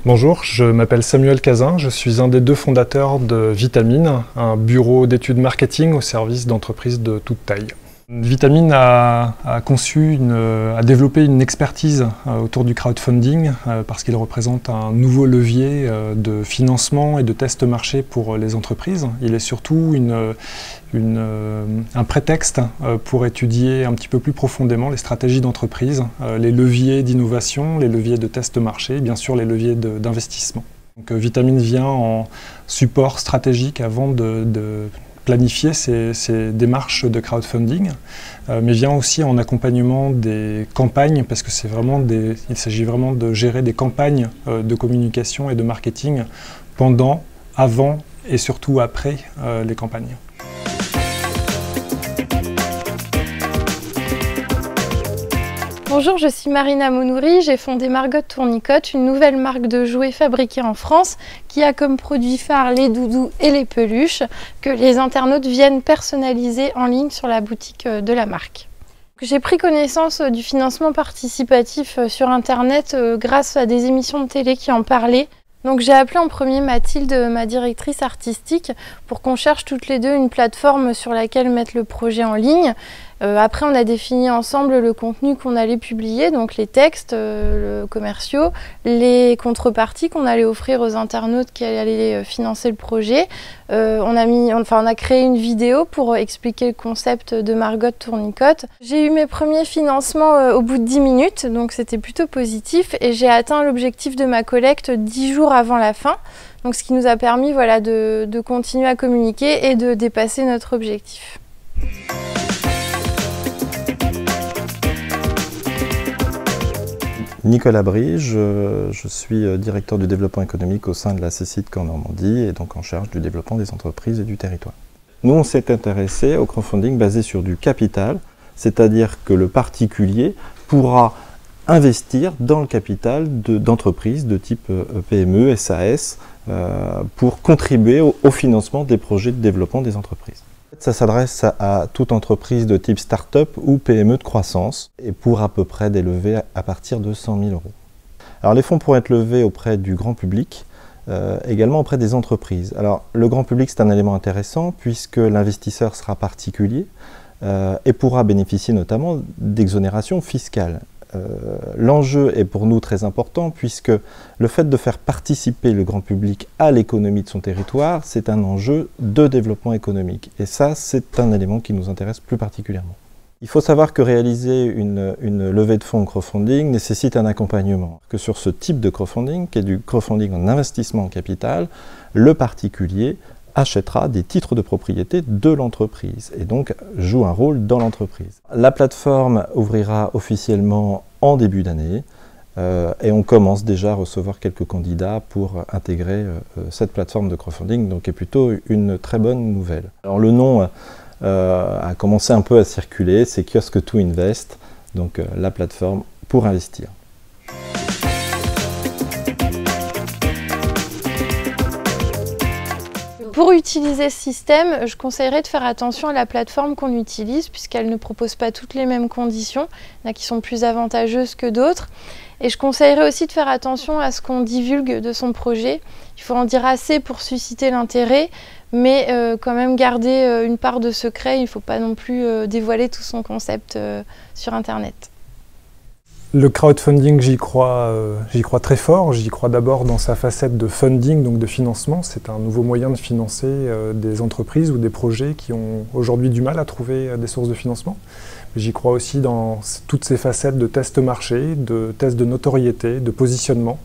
Bonjour, je m'appelle Samuel Cazin, je suis un des deux fondateurs de Vitamine, un bureau d'études marketing au service d'entreprises de toute taille. Vitamine a développé une expertise autour du crowdfunding parce qu'il représente un nouveau levier de financement et de test marché pour les entreprises. Il est surtout un prétexte pour étudier un petit peu plus profondément les stratégies d'entreprise, les leviers d'innovation, les leviers de test marché et bien sûr les leviers d'investissement. Donc Vitamine vient en support stratégique avant de planifier ces démarches de crowdfunding, mais vient aussi en accompagnement des campagnes, parce que il s'agit vraiment de gérer des campagnes de communication et de marketing pendant, avant et surtout après les campagnes. Bonjour, je suis Marina Monnouri, j'ai fondé Margot Tournicotte, une nouvelle marque de jouets fabriquée en France qui a comme produit phare les doudous et les peluches que les internautes viennent personnaliser en ligne sur la boutique de la marque. J'ai pris connaissance du financement participatif sur internet grâce à des émissions de télé qui en parlaient. Donc j'ai appelé en premier Mathilde, ma directrice artistique, pour qu'on cherche toutes les deux une plateforme sur laquelle mettre le projet en ligne. Après, on a défini ensemble le contenu qu'on allait publier, donc les textes commerciaux, les contreparties qu'on allait offrir aux internautes qui allaient financer le projet. On a créé une vidéo pour expliquer le concept de Margot Tournicotte. J'ai eu mes premiers financements au bout de 10 minutes, donc c'était plutôt positif, et j'ai atteint l'objectif de ma collecte 10 jours avant la fin, donc ce qui nous a permis de continuer à communiquer et de dépasser notre objectif. Nicolas Brige, je suis directeur du développement économique au sein de la CCID Caen Normandie et donc en charge du développement des entreprises et du territoire. Nous, on s'est intéressé au crowdfunding basé sur du capital, c'est-à-dire que le particulier pourra investir dans le capital d'entreprises de type PME, SAS, pour contribuer au financement des projets de développement des entreprises. Ça s'adresse à toute entreprise de type start-up ou PME de croissance et pour à peu près des levées à partir de 100 000 €. Alors les fonds pourront être levés auprès du grand public, également auprès des entreprises. Alors le grand public, c'est un élément intéressant puisque l'investisseur sera particulier et pourra bénéficier notamment d'exonérations fiscales. L'enjeu est pour nous très important puisque le fait de faire participer le grand public à l'économie de son territoire, c'est un enjeu de développement économique. Et ça, c'est un élément qui nous intéresse plus particulièrement. Il faut savoir que réaliser une levée de fonds en crowdfunding nécessite un accompagnement. Que sur ce type de crowdfunding, qui est du crowdfunding en investissement en capital, le particulier achètera des titres de propriété de l'entreprise et donc joue un rôle dans l'entreprise. La plateforme ouvrira officiellement en début d'année et on commence déjà à recevoir quelques candidats pour intégrer cette plateforme de crowdfunding, donc est plutôt une très bonne nouvelle. Alors le nom a commencé un peu à circuler, c'est Kiosque to Invest, donc la plateforme pour investir. Pour utiliser ce système, je conseillerais de faire attention à la plateforme qu'on utilise puisqu'elle ne propose pas toutes les mêmes conditions. Il y en a qui sont plus avantageuses que d'autres. Et je conseillerais aussi de faire attention à ce qu'on divulgue de son projet. Il faut en dire assez pour susciter l'intérêt, mais quand même garder une part de secret. Il ne faut pas non plus dévoiler tout son concept sur Internet. Le crowdfunding, j'y crois très fort. J'y crois d'abord dans sa facette de funding, donc de financement. C'est un nouveau moyen de financer des entreprises ou des projets qui ont aujourd'hui du mal à trouver des sources de financement. J'y crois aussi dans toutes ces facettes de test marché, de test de notoriété, de positionnement.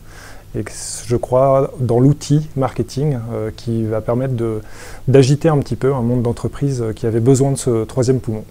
Et je crois dans l'outil marketing qui va permettre d'agiter un petit peu un monde d'entreprise qui avait besoin de ce troisième poumon.